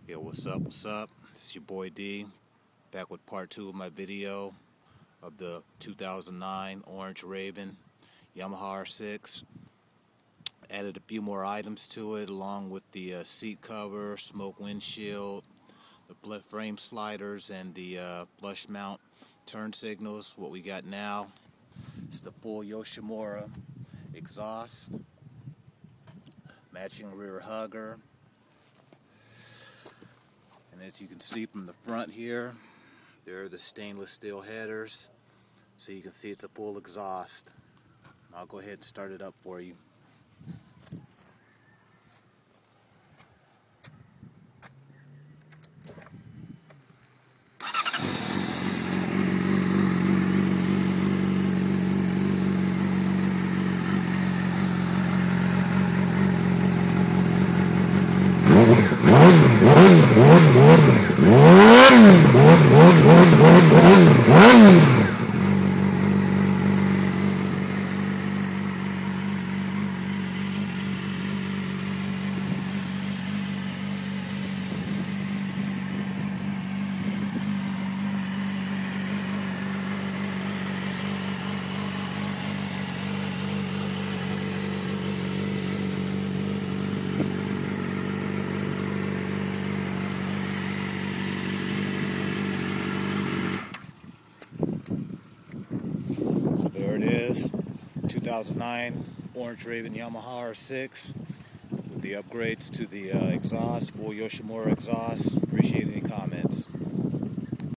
Yo, what's up, what's up? This is your boy D, back with part 2 of my video of the 2009 Orange Raven Yamaha R6. Added a few more items to it, along with the seat cover, smoke windshield, the frame sliders, and the flush mount turn signals. What we got now is the full Yoshimura exhaust, matching rear hugger. And as you can see from the front here, there are the stainless steel headers. So you can see it's a full exhaust. I'll go ahead and start it up for you. So there it is, 2009 Orange Raven Yamaha R6 with the upgrades to the exhaust, full Yoshimura exhaust. Appreciate any comments.